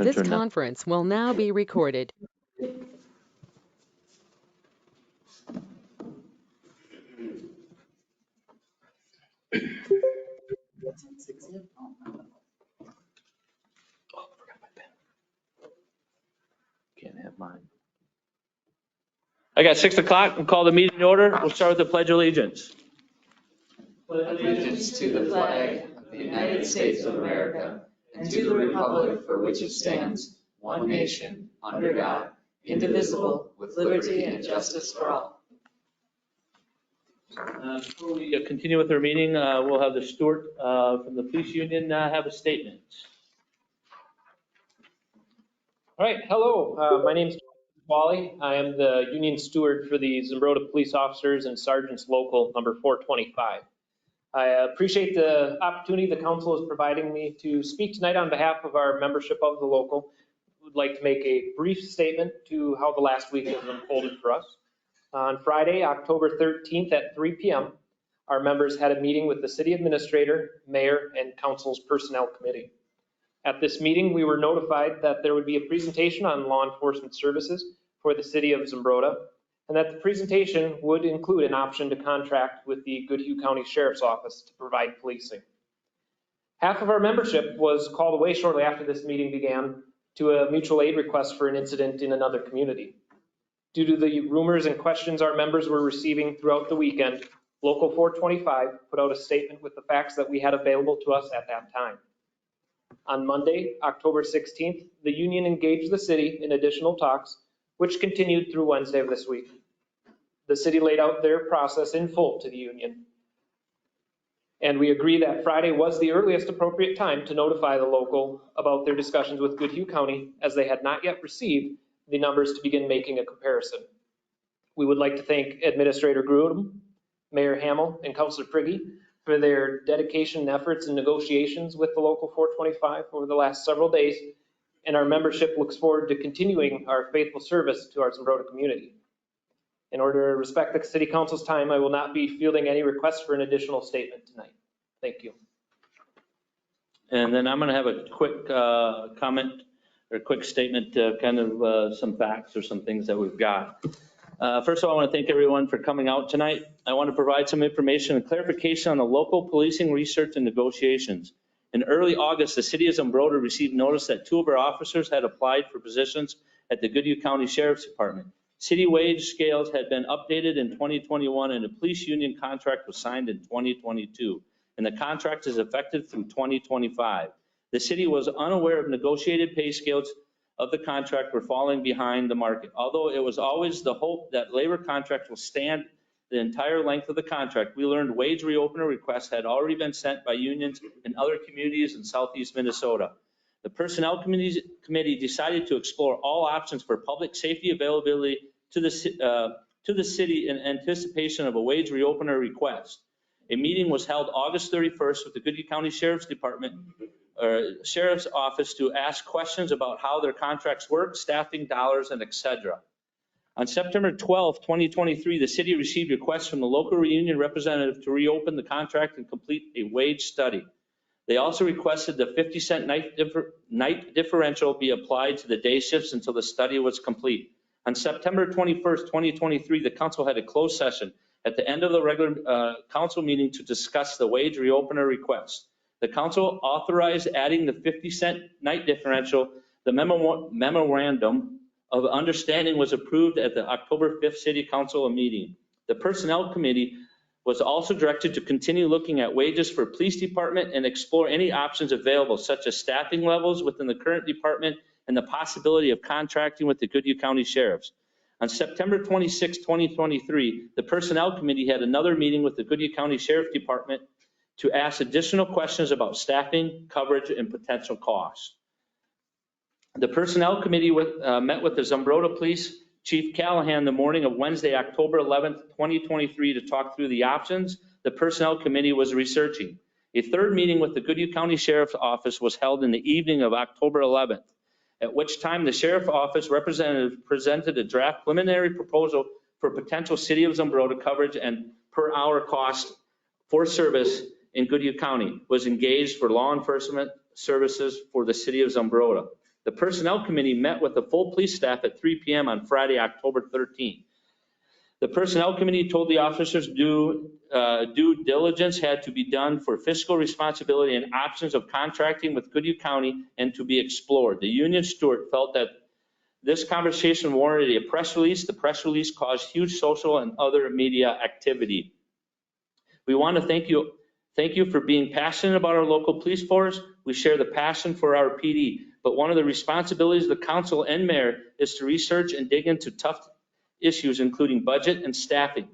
This conference will now be recorded. Can't have mine. I got 6 o'clock. We'll call the meeting to order. We'll start with the Pledge of Allegiance. Allegiance to the flag of the United States of America and to the republic for which it stands, one nation, under God, indivisible, with liberty and justice for all. Before we continue with our meeting, we'll have the Stewart from the police union have a statement. All right, hello. My name is Wally. I am the union steward for the Zumbrota Police Officers and Sergeants Local number 425. I appreciate the opportunity the council is providing me to speak tonight on behalf of our membership of the local. I would like to make a brief statement to how the last week has unfolded for us. On Friday, October 13th at 3 p.m., our members had a meeting with the city administrator, mayor, and council's personnel committee. At this meeting, we were notified that there would be a presentation on law enforcement services for the city of Zumbrota, and that the presentation would include an option to contract with the Goodhue County Sheriff's Office to provide policing. Half of our membership was called away shortly after this meeting began to a mutual aid request for an incident in another community. Due to the rumors and questions our members were receiving throughout the weekend, Local 425 put out a statement with the facts that we had available to us at that time. On Monday, October 16th, the union engaged the city in additional talks, which continued through Wednesday of this week. The city laid out their process in full to the union, and we agree that Friday was the earliest appropriate time to notify the local about their discussions with Goodhue County, as they had not yet received the numbers to begin making a comparison. We would like to thank Administrator Grudem, Mayor Hamill, and Councilor Prigge for their dedication and efforts in negotiations with the Local 425 over the last several days, and our membership looks forward to continuing our faithful service to our Zumbrota community. In order to respect the City Council's time, I will not be fielding any requests for an additional statement tonight. Thank you. And then I'm going to have a quick comment or a quick statement, kind of some facts or some things that we've got. First of all, I want to thank everyone for coming out tonight. I want to provide some information and clarification on the local policing research and negotiations. In early August, the city of Zumbrota received notice that 2 of our officers had applied for positions at the Goodhue County Sheriff's Department. City wage scales had been updated in 2021, and a police union contract was signed in 2022, and the contract is effective through 2025. The city was unaware of negotiated pay scales of the contract were falling behind the market. Although it was always the hope that labor contract will stand the entire length of the contract, we learned wage reopener requests had already been sent by unions in other communities in southeast Minnesota. The Personnel Committee decided to explore all options for public safety availability to the city in anticipation of a wage reopener request. A meeting was held August 31st with the Goodhue County Sheriff's Department Sheriff's Office to ask questions about how their contracts work, staffing, dollars, and etc. On September 12, 2023, the city received requests from the local union representative to reopen the contract and complete a wage study. They also requested the 50-cent night differential be applied to the day shifts until the study was complete. On September 21st, 2023, the council had a closed session at the end of the regular council meeting to discuss the wage reopener request. The council authorized adding the 50-cent night differential. The memorandum of understanding was approved at the October 5th City Council meeting. The Personnel Committee was also directed to continue looking at wages for police department and explore any options available, such as staffing levels within the current department and the possibility of contracting with the Goodhue County Sheriffs. On September 26, 2023, the Personnel Committee had another meeting with the Goodhue County Sheriff Department to ask additional questions about staffing, coverage, and potential costs. The Personnel Committee met with the Zumbrota Police Chief Callahan the morning of Wednesday, October 11th, 2023 to talk through the options the Personnel Committee was researching. A third meeting with the Goodhue County Sheriff's Office was held in the evening of October 11th, at which time the Sheriff's Office representative presented a draft preliminary proposal for potential City of Zumbrota coverage and per hour cost for service in Goodhue County was engaged for law enforcement services for the City of Zumbrota. The Personnel Committee met with the full police staff at 3 p.m. on Friday, October 13th. The Personnel Committee told the officers due diligence had to be done for fiscal responsibility and options of contracting with Goodhue County and to be explored. The union steward felt that this conversation warranted a press release. The press release caused huge social and other media activity. We want to thank you for being passionate about our local police force. We share the passion for our PD, but one of the responsibilities of the council and mayor is to research and dig into tough issues, including budget and staffing.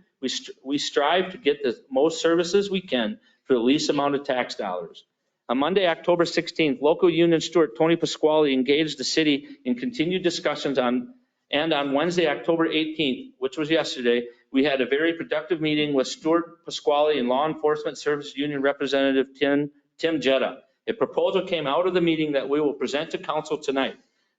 We strive to get the most services we can for the least amount of tax dollars. On Monday, October 16th, local union steward Tony Pasquale engaged the city in continued discussions on Wednesday, October 18th, which was yesterday, we had a very productive meeting with Stewart Pasquale and Law Enforcement Service Union Representative Tim Jetta. A proposal came out of the meeting that we will present to council tonight.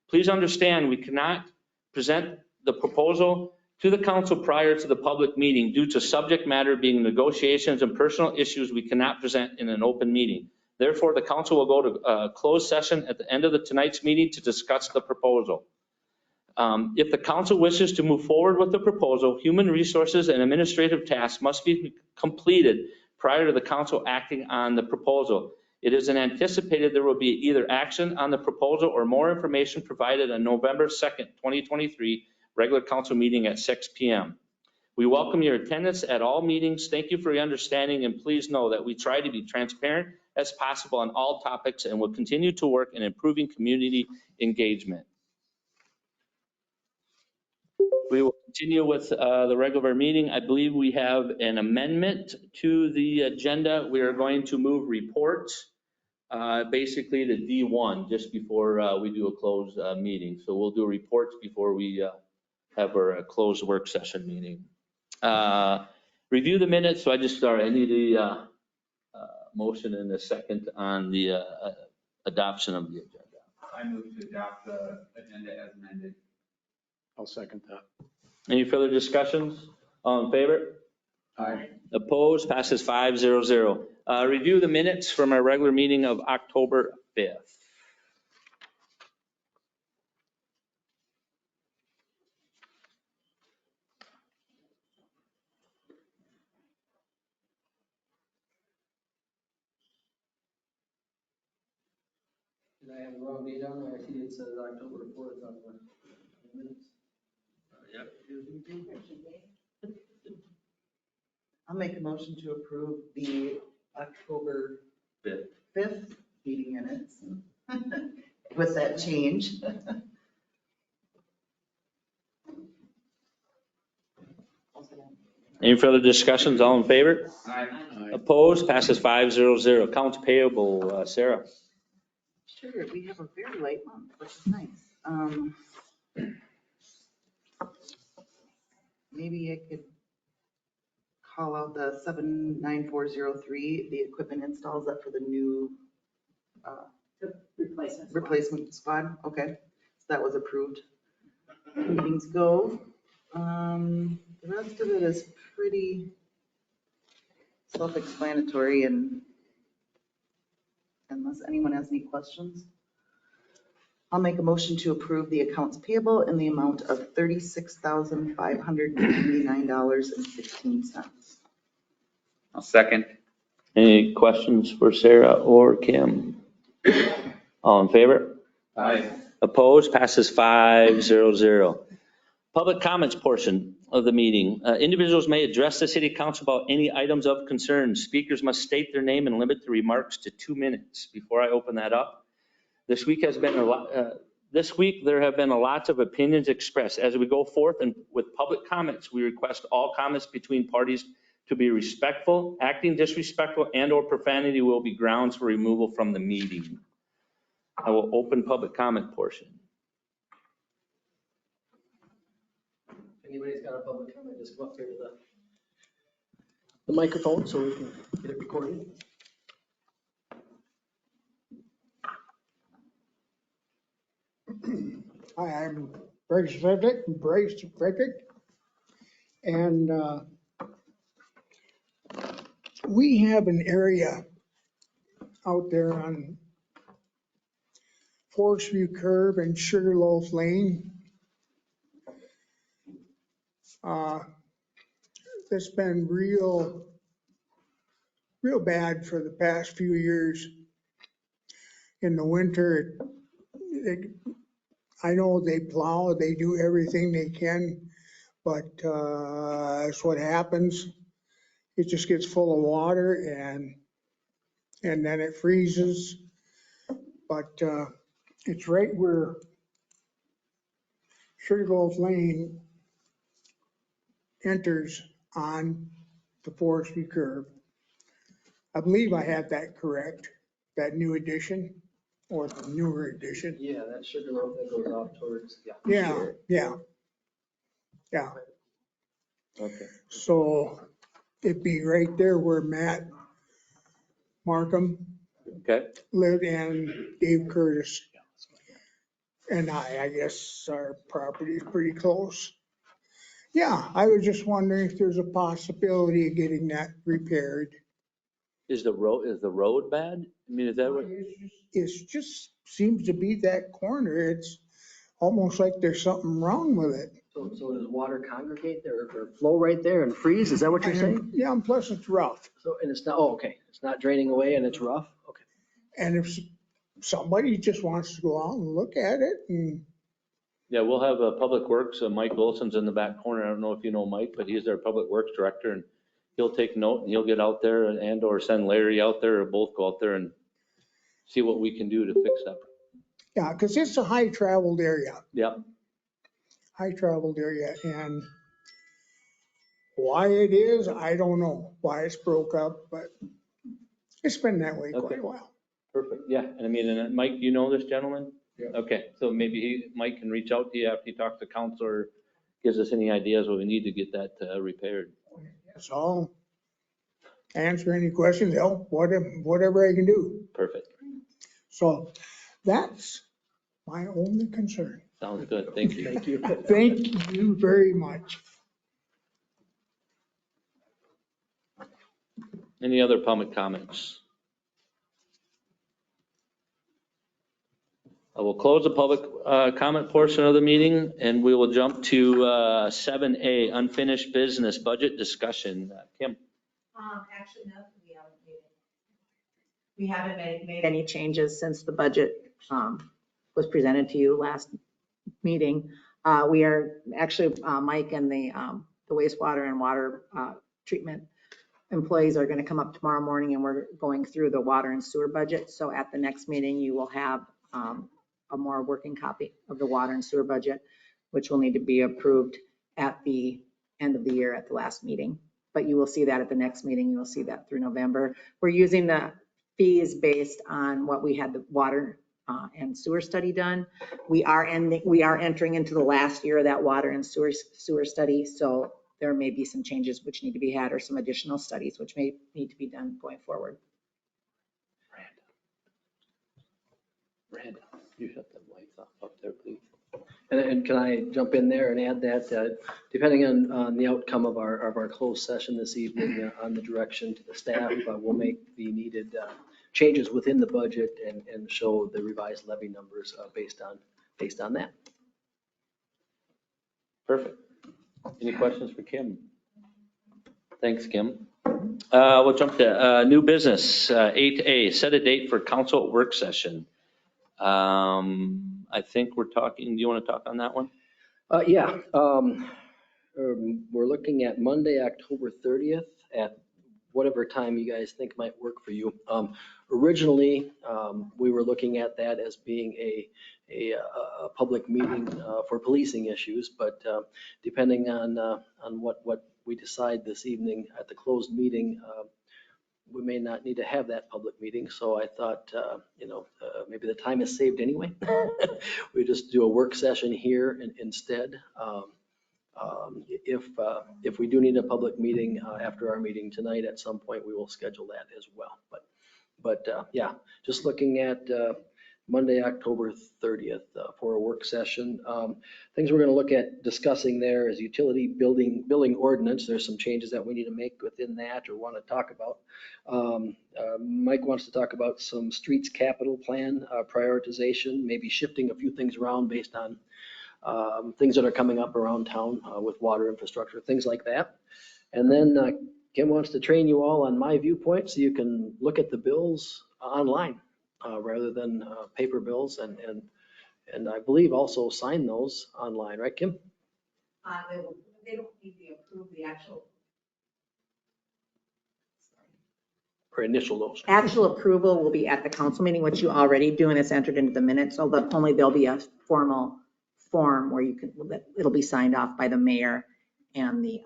Please understand we cannot present the proposal to the council prior to the public meeting due to subject matter being negotiations and personal issues we cannot present in an open meeting. Therefore, the council will go to a closed session at the end of tonight's meeting to discuss the proposal. If the council wishes to move forward with the proposal, human resources and administrative tasks must be completed prior to the council acting on the proposal. It is anticipated there will be either action on the proposal or more information provided on November 2nd, 2023, regular council meeting at 6 p.m. We welcome your attendance at all meetings. Thank you for your understanding, and please know that we try to be transparent as possible on all topics and will continue to work in improving community engagement. We will continue with the regular meeting. I believe we have an amendment to the agenda. We are going to move reports basically to D1 just before we do a closed meeting. So we'll do reports before we have our closed work session meeting. Review the minutes. So I need the motion in a second on the adoption of the agenda. I move to adopt the agenda as amended. I'll second that. Any further discussions? All in favor? Aye. Opposed? Passes 5-0-0. Review the minutes from our regular meeting of October 5th. Did I have the wrong date on there? I see it says October 4th on the minutes. I'll make a motion to approve the October 5th meeting minutes with that change. Any further discussions? All in favor? Aye. Opposed? Passes 5-0-0. Accounts payable, Sarah. Sure, we have a very light month, which is nice. Maybe I could call out the 79403, the equipment installs that for the new replacement squad. Okay, so that was approved. Meetings go. The rest of it is pretty self-explanatory, and unless anyone has any questions, I'll make a motion to approve the accounts payable in the amount of $36,599.16. I'll second. Any questions for Sarah or Kim? All in favor? Aye. Opposed? Passes 5-0-0. Public comments portion of the meeting. Individuals may address the city council about any items of concern. Speakers must state their name and limit the remarks to 2 minutes. Before I open that up, this week there have been a lot of opinions expressed. As we go forth and with public comments, we request all comments between parties to be respectful. Acting disrespectful and or profanity will be grounds for removal from the meeting. I will open public comment portion. If anybody's got a public comment, just come up here to the microphone so we can get it recorded. Hi, I'm Bryce Frederick, and we have an area out there on Forest View curve and Sugarloaf Lane. It's been real bad for the past few years. In the winter, I know they plow, they do everything they can, but that's what happens. It just gets full of water and then it freezes. But it's right where Sugarloaf Lane enters on the Forest View curve. I believe I had that correct, that new addition or the newer addition. Yeah, that Sugarloaf that goes off towards, yeah. Yeah. Okay. So it'd be right there where Matt Markham Okay. lived and Dave Curtis. And I guess our property is pretty close. Yeah, I was just wondering if there's a possibility of getting that repaired. Is the road bad? I mean, is that what? It's just seems to be that corner. It's almost like there's something wrong with it. So does water congregate there or flow right there and freeze? Is that what you're saying? Yeah, and plus it's rough. So, and it's not, oh, okay. It's not draining away and it's rough? Okay. And if somebody just wants to go out and look at it and. Yeah, we'll have a Public Works, Mike Wilson's in the back corner. I don't know if you know Mike, but he's their Public Works Director, and he'll take note and he'll get out there and or send Larry out there or both go out there and see what we can do to fix that. Yeah, because it's a high traveled area. Yep. High traveled area, and why it is, I don't know why it's broke up, but it's been that way quite a while. Perfect. Yeah. And I mean, and Mike, you know this gentleman? Yeah. Okay. So maybe Mike can reach out to you after he talks to council or gives us any ideas what we need to get that repaired. So answer any questions, help, whatever I can do. Perfect. So that's my only concern. Sounds good. Thank you. Thank you. Thank you very much. Any other public comments? I will close the public comment portion of the meeting and we will jump to 7A, unfinished business budget discussion. Kim. Actually, no, we haven't made any changes since the budget was presented to you last meeting. We are actually, Mike and the wastewater and water treatment employees are going to come up tomorrow morning and we're going through the water and sewer budget. So at the next meeting, you will have a more working copy of the water and sewer budget, which will need to be approved at the end of the year at the last meeting. But you will see that at the next meeting. You will see that through November. We're using the fees based on what we had the water and sewer study done. We are entering into the last year of that water and sewer study. So there may be some changes which need to be had or some additional studies which may need to be done going forward. Randall, you shut the lights off up there, please. And can I jump in there and add that depending on the outcome of our closed session this evening, on the direction to the staff, we'll make the needed changes within the budget and show the revised levy numbers based on that. Perfect. Any questions for Kim? Thanks, Kim. We'll jump to new business, 8A, set a date for council work session. I think we're talking, do you want to talk on that one? Yeah. We're looking at Monday, October 30th at whatever time you guys think might work for you. Originally, we were looking at that as being a public meeting for policing issues, but depending on what we decide this evening at the closed meeting, we may not need to have that public meeting. So I thought, maybe the time is saved anyway. We just do a work session here instead. If we do need a public meeting after our meeting tonight, at some point we will schedule that as well. But yeah, just looking at Monday, October 30th, for a work session. Things we're going to look at discussing there is utility building ordinance. There's some changes that we need to make within that or want to talk about. Mike wants to talk about some streets capital plan prioritization, maybe shifting a few things around based on things that are coming up around town with water infrastructure, things like that. And then Kim wants to train you all on my viewpoint so you can look at the bills online rather than paper bills and I believe also sign those online, right, Kim? They don't need to approve the actual. Or initial those. Actual approval will be at the council meeting, which you already do, and it's entered into the minutes. So there'll be a formal form where it'll be signed off by the mayor and the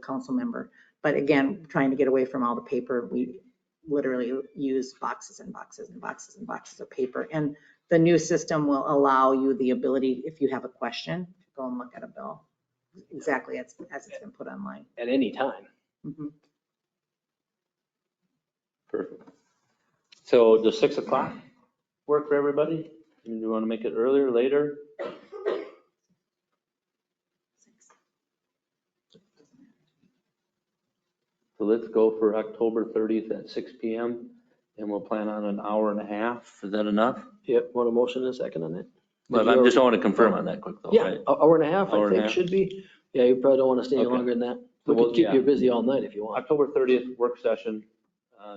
council member. But again, trying to get away from all the paper, we literally use boxes and boxes and boxes and boxes of paper. And the new system will allow you the ability, if you have a question, to go and look at a bill exactly as it's been put online. At any time. Mhm. Perfect. So does 6 o'clock work for everybody? Do you want to make it earlier, later? So let's go for October 30th at 6 PM and we'll plan on an hour and a half. Is that enough? Yep, want a motion in a second on that? But I just want to confirm on that quick though, Yeah, right? hour and a half, Hour I and a think half. should be. Yeah, you probably don't want to stay Okay. longer than that. So We we'll- could keep yeah. you busy all night if you want. October 30th work session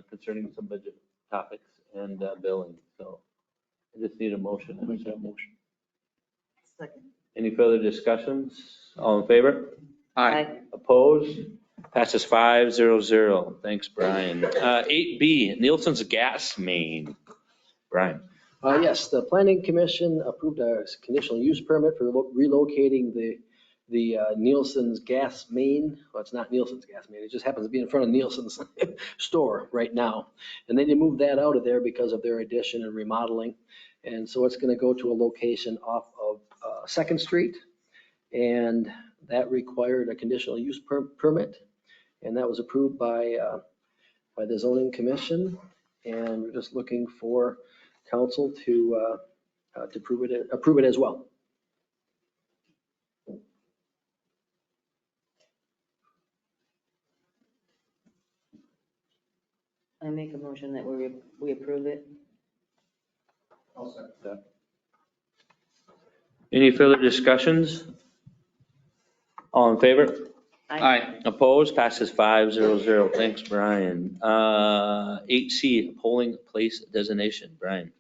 concerning some budget topics and billing. So I just need a motion. Make that motion. Second. Any further discussions? All in favor? Aye. Opposed? Passes 5-0-0. Thanks, Brian. 8B, Nielsen's gas main. Brian. Yes, the planning commission approved a conditional use permit for relocating the Nielsen's gas main. Well, it's not Nielsen's gas main. It just happens to be in front of Nielsen's store right now. And they moved that out of there because of their addition and remodeling. And so it's going to go to a location off of 2nd Street. And that required a conditional use permit. And that was approved by the zoning commission. And we're just looking for council to approve it as well. I make a motion that we approve it. I'll second that. Any further discussions? All in favor? Aye. Opposed? Passes 5-0-0. Thanks, Brian. 8C, polling place designation. Brian.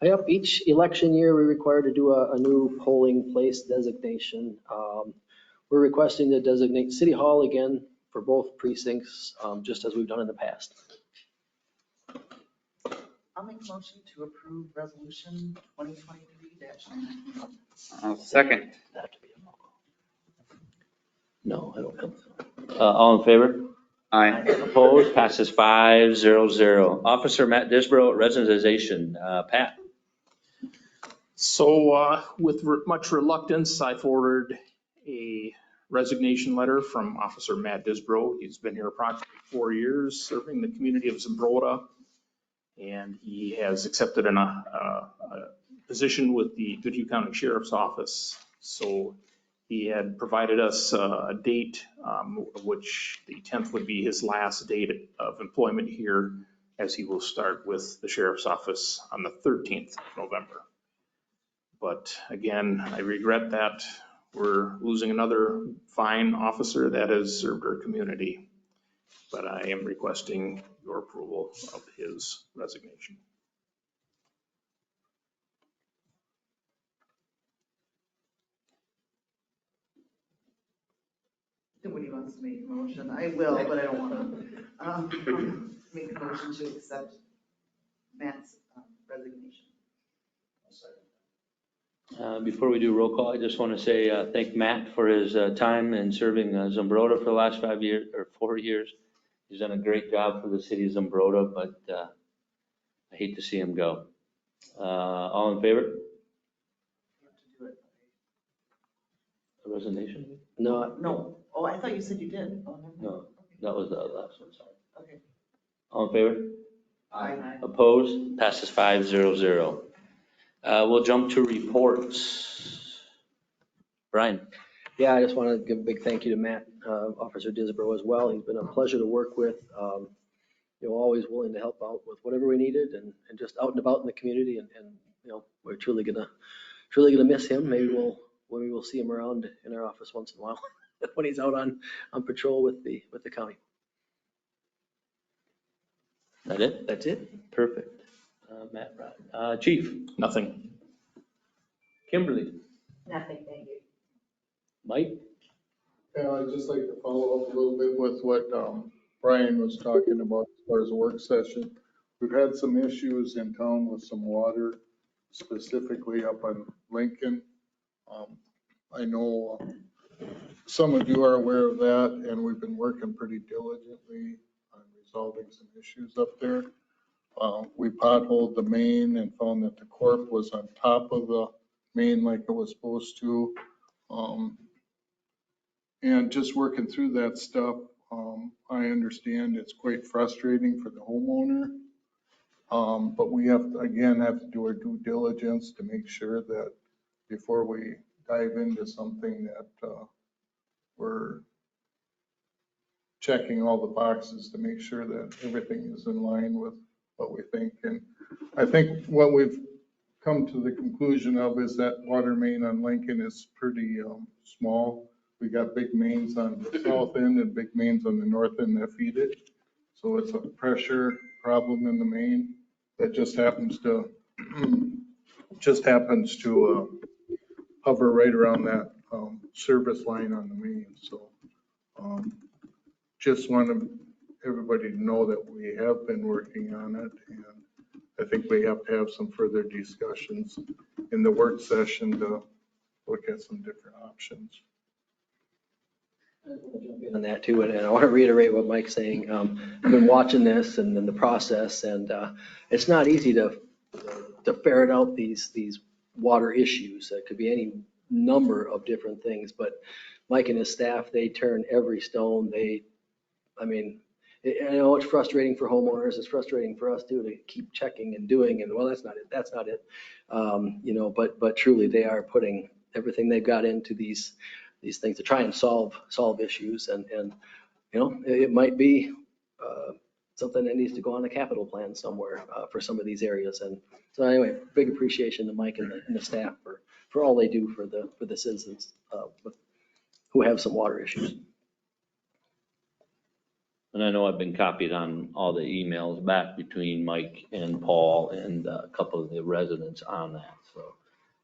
Yep, each election year, we're required to do a new polling place designation. We're requesting to designate City Hall again for both precincts, just as we've done in the past. I'll make a motion to approve resolution 2023-9. I'll second. No, I don't think so. All in favor? Aye. Opposed? Passes 5-0-0. Officer Matt Disbrow, resignation. Pat. So with much reluctance, I forwarded a resignation letter from Officer Matt Disbrow. He's been here approximately 4 years serving the community of Zumbrota. And he has accepted a position with the Goodhue County Sheriff's Office. So he had provided us a date, which the 10th would be his last date of employment here, as he will start with the Sheriff's Office on the 13th of November. But again, I regret that we're losing another fine officer that has served our community. But I am requesting your approval of his resignation. Nobody wants to make a motion. I will, but I don't want to. Make a motion to accept Matt's resignation. Before we do roll call, I just want to say thank Matt for his time in serving Zumbrota for the last 5 years or 4 years. He's done a great job for the city of Zumbrota, but I hate to see him go. All in favor? The resignation? No, No. Oh, I thought you said you did. Oh, never mind. No, that was the last one, sorry. Okay. All in favor? Aye. Opposed? Passes 5-0-0. We'll jump to reports. Brian? Yeah, I just want to give a big thank you to Matt, Officer Disbrow as well. He's been a pleasure to work with. Always willing to help out with whatever we needed and just out and about in the community. And we're truly gonna miss him. Maybe we'll see him around in our office once in a while when he's out on patrol with the county. That it? That's it. Perfect. Matt, Chief? Nothing. Kimberly? Nothing, thank you. Mike? Yeah, I'd just like to follow up a little bit with what Brian was talking about as far as a work session. We've had some issues in town with some water, specifically up on Lincoln. I know some of you are aware of that, and we've been working pretty diligently on resolving some issues up there. We potholed the main and found that the corp was on top of the main like it was supposed to. And just working through that stuff, I understand it's quite frustrating for the homeowner. But we have to do our due diligence to make sure that before we dive into something that we're checking all the boxes to make sure that everything is in line with what we think. And I think what we've come to the conclusion of is that water main on Lincoln is pretty small. We got big mains on the south end and big mains on the north end that feed it. So it's a pressure problem in the main that just happens to hover right around that service line on the main. So just want everybody to know that we have been working on it, and I think we have to have some further discussions in the work session to look at some different options. On that too, and I want to reiterate what Mike's saying. I've been watching this and then the process, and it's not easy to ferret out these water issues. It could be any number of different things, but Mike and his staff, they turn every stone. I know it's frustrating for homeowners. It's frustrating for us too to keep checking and doing, and well, that's not it. But truly, they are putting everything they've got into these things to try and solve issues. And it might be something that needs to go on a capital plan somewhere for some of these areas. And so anyway, big appreciation to Mike and the staff for all they do for the citizens who have some water issues. And I know I've been copied on all the emails back between Mike and Paul and a couple of the residents on that. So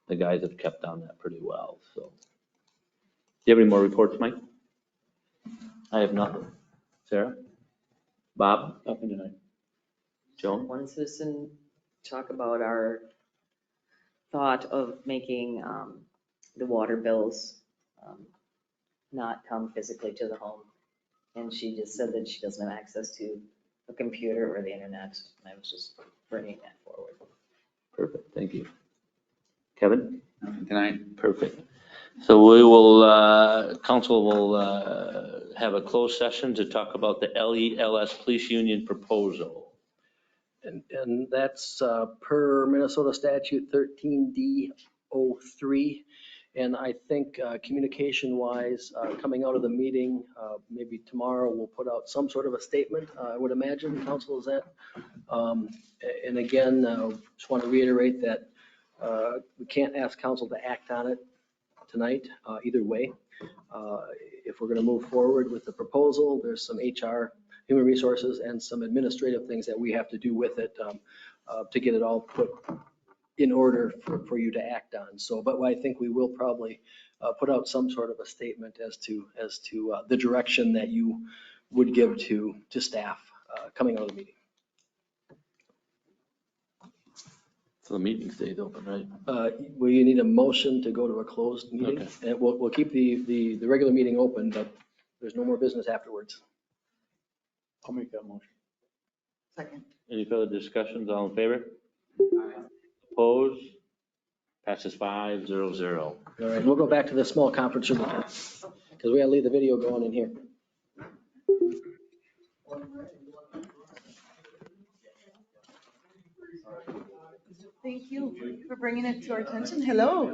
the guys have kept on that pretty well. So do you have any more reports, Mike? I have nothing. Sarah? Bob? Nothing tonight. Joan? One citizen talk about our thought of making the water bills not come physically to the home. And she just said that she doesn't have access to a computer or the internet. And I was just bringing that forward. Perfect, thank you. Kevin? Nothing tonight. Perfect. So we will, council will have a closed session to talk about the LELS Police Union proposal. And that's per Minnesota statute 13D03. And I think communication-wise, coming out of the meeting, maybe tomorrow we'll put out some sort of a statement, I would imagine, council, is that? And again, just want to reiterate that we can't ask council to act on it tonight, either way. If we're going to move forward with the proposal, there's some HR, human resources, and some administrative things that we have to do with it to get it all put in order for you to act on. So, but I think we will probably put out some sort of a statement as to the direction that you would give to staff coming out of the meeting. So the meeting stays open, right? Well, you need a motion to go to a closed meeting. Okay. And we'll keep the regular meeting open, but there's no more business afterwards. I'll make that motion. Second. Any further discussions? All in favor? Opposed? Passes 5-0-0. All right, we'll go back to the small conference room because we gotta leave the video going in here. Thank you for bringing it to our attention. Hello.